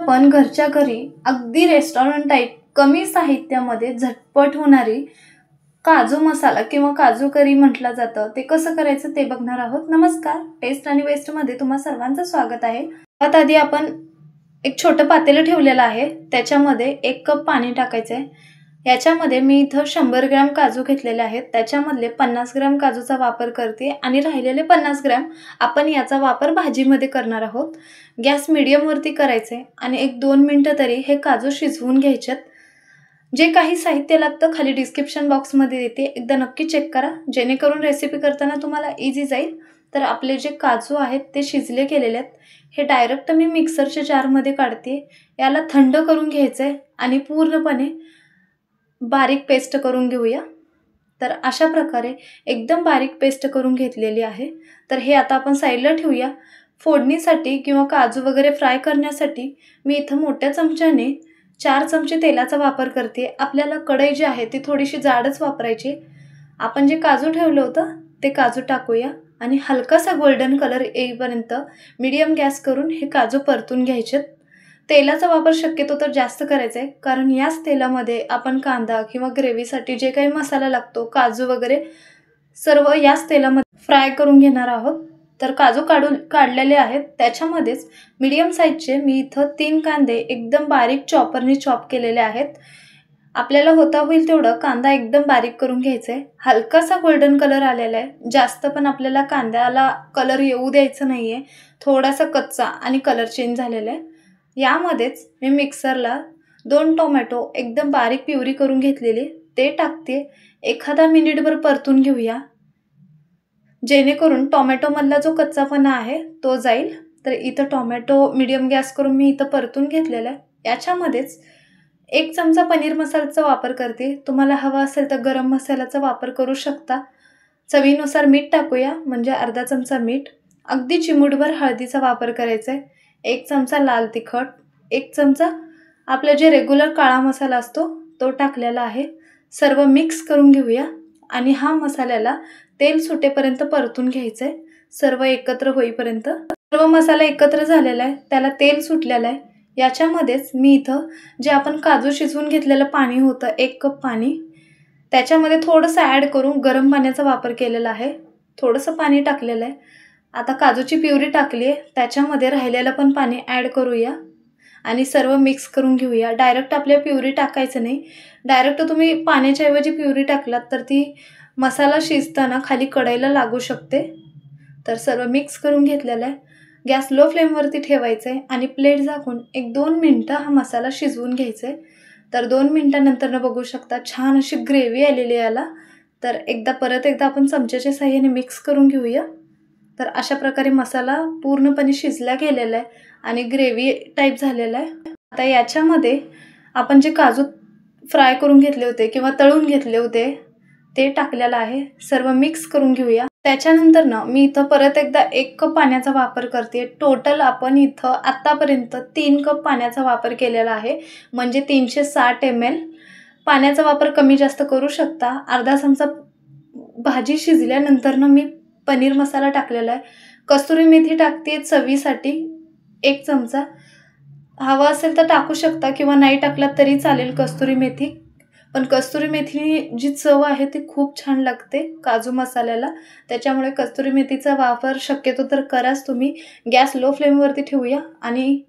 पण घरच्या घरी अगदी रेस्टॉरंट टाईप कमी साहित्यामध्ये झटपट होणारी काजू मसाला किंवा काजू करी म्हटलं जातं ते कसं करायचं ते बघणार आहोत। नमस्कार, टेस्ट आणि वेस्ट मध्ये तुम्हा सर्वांचं स्वागत आहे। सर्वात आधी आपण एक छोटं पातेलं ठेवलेलं आहे, त्याच्यामध्ये 1 कप पाणी टाकायचं आहे। याच्यामध्ये मी इथं 100 ग्रॅम काजू घेतलेले आहेत, त्याच्यामधले 50 ग्रॅम काजूचा वापर करते आणि राहिलेले 50 ग्रॅम आपण याचा वापर भाजीमध्ये करणार आहोत। गॅस मीडियम वरती करायचे आणि 1-2 मिनिटं तरी हे काजू शिजवून घ्यायचेत। जे काही साहित्य लागतं खाली डिस्क्रिप्शन बॉक्समध्ये देते, एकदा नक्की चेक करा जेणेकरून रेसिपी करताना तुम्हाला इझी जाईल। तर आपले जे काजू आहेत ते शिजले गेलेले आहेत, हे डायरेक्ट मी मिक्सरच्या जारमध्ये काढते। याला थंड करून घ्यायचंय आणि पूर्णपणे बारीक पेस्ट करून घेऊया। तर अशा प्रकारे एकदम बारीक पेस्ट करून घेतलेली आहे। तर हे आता आपण साइडला ठेवूया। फोडणीसाठी किंवा काजू वगैरे फ्राय करण्यासाठी मी इथं मोठ्या चमच्याने 4 चमचे तेलाचा वापर करते। आपल्याला कढई जी आहे ती थोडीशी जाडच वापरायची। आपण जे काजू ठेवलं होतं ते काजू टाकूया आणि हलकासा गोल्डन कलर येईपर्यंत मीडियम गॅस करून हे काजू परतून घ्यायचे। तेलाचा वापर शक्यतो तर जास्त करायचा आहे, कारण याच तेलामध्ये आपण कांदा किंवा ग्रेव्हीसाठी जे काही मसाला लागतो, काजू वगैरे सर्व याच तेलामध्ये फ्राय करून घेणार आहोत। तर काजू काढलेले आहेत, त्याच्यामध्येच मीडियम साईजचे मी इथं 3 कांदे एकदम बारीक चॉपरने चॉप केलेले आहेत। आपल्याला होता होईल तेवढं कांदा एकदम बारीक करून घ्यायचा आहे। हलकासा गोल्डन कलर आलेला आहे, जास्त पण आपल्याला कांद्याला कलर येऊ द्यायचं नाहीये, थोडासा कच्चा आणि कलर चेंज झालेला आहे। यामध्येच मी मिक्सरला 2 टोमॅटो एकदम बारीक प्युरी करून घेतलेले ते टाकते। एखादा मिनिटभर परतून घेऊया जेणेकरून टोमॅटो मधला जो कच्चापणा आहे तो जाईल। तर इथं टोमॅटो मीडियम गॅस करून मी इथं परतून घेतलेला आहे। याच्यामध्येच 1 चमचा पनीर मसाल्याचा वापर करते, तुम्हाला हवा असेल तर गरम मसाल्याचा वापर करू शकता। चवीनुसार मीठ टाकूया, म्हणजे अर्धा चमचा मीठ, अगदी चिमूटभर हळदीचा वापर करायचा आहे, 1 चमचा लाल तिखट, 1 चमचा आपला जे रेग्युलर काळा मसाला असतो तो टाकलेला आहे। सर्व मिक्स करून घेऊया आणि हा मसाल्याला तेल सुटेपर्यंत परतून घ्यायचं आहे, सर्व एकत्र होईपर्यंत। सर्व मसाला एकत्र झालेला आहे, त्याला तेल सुटलेलं आहे। याच्यामध्येच मी इथं जे आपण काजू शिजवून घेतलेलं पाणी होतं 1 कप पाणी, त्याच्यामध्ये थोडंसं ॲड करून गरम पाण्याचा वापर केलेला आहे, थोडंसं पाणी टाकलेलं आहे। आता काजूची प्युरी टाकली आहे, त्याच्यामध्ये राहिलेलं पण पाणी ॲड करूया आणि सर्व मिक्स करून घेऊया। डायरेक्ट आपल्या प्युरी टाकायचं नाही, डायरेक्ट तुम्ही पाण्याच्या ऐवजी प्युरी टाकलात तर ती मसाला शिजताना खाली कढईला लागू शकते। तर सर्व मिक्स करून घेतलेलं आहे। गॅस लो फ्लेमवरती ठेवायचं आहे आणि प्लेट झाकून 1-2 मिनिटं हा मसाला शिजवून घ्यायचा आहे। तर 2 मिनिटांनंतर बघू शकता छान अशी ग्रेव्ही आलेली आहे याला। तर परत एकदा आपण चमच्याच्या साहाय्याने मिक्स करून घेऊया। तर अशा प्रकारे मसाला पूर्णपणे शिजला गेलेला आहे आणि ग्रेव्ही टाईप झालेला आहे। आता याच्यामध्ये आपण जे काजू फ्राय करून घेतले होते किंवा तळून घेतले होते ते टाकलेलं आहे, सर्व मिक्स करून घेऊया। त्याच्यानंतर मी इथं परत एकदा 1 कप पाण्याचा वापर करते। टोटल आपण इथं आतापर्यंत 3 कप पाण्याचा वापर केलेला आहे, म्हणजे 360 ml। पाण्याचा वापर कमी जास्त करू शकता। अर्धा चमचा भाजी शिजल्यानंतर मी पनीर मसाला टाकलेला आहे, कस्तुरी मेथी टाकते चवीसाठी 1 चमचा, हवा असेल तर टाकू शकता किंवा नाही टाकलात तरी चालेल कस्तुरी मेथी, पण कस्तुरी मेथी जी चव आहे ती खूप छान लागते काजू मसाल्याला, त्याच्यामुळे कस्तुरी मेथीचा वापर शक्यतो तर कराच तुम्ही। गॅस लो फ्लेमवरती ठेवूया आणि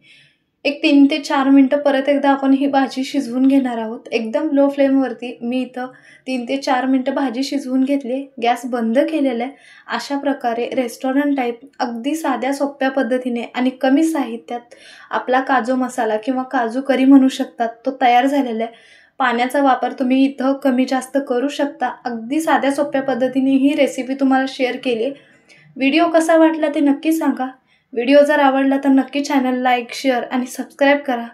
3 ते 4 मिनिटं परत एकदा आपण ही भाजी शिजवून घेणार आहोत। एकदम लो फ्लेमवरती मी इथं 3 ते 4 मिनिटं भाजी शिजवून घेतली, गॅस बंद केलेला आहे। अशा प्रकारे रेस्टॉरंट टाईप अगदी साध्या सोप्या पद्धतीने आणि कमी साहित्यात आपला काजू मसाला किंवा काजू करी म्हणू शकतात तो तयार झालेला आहे। पाण्याचा वापर तुम्ही इथं कमी जास्त करू शकता। अगदी साध्या सोप्या पद्धतीने ही रेसिपी तुम्हाला शेअर केली। व्हिडिओ कसा वाटला ते नक्की सांगा। व्हिडिओ जर आवडला तर नक्की चॅनल लाईक, शेअर आणि सबस्क्राईब करा।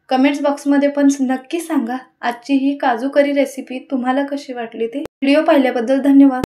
कमेंट्स बॉक्समध्ये पण नक्की सांगा आजची ही काजू करी रेसिपी तुम्हाला कशी वाटली ती। व्हिडिओ पाहिल्याबद्दल धन्यवाद।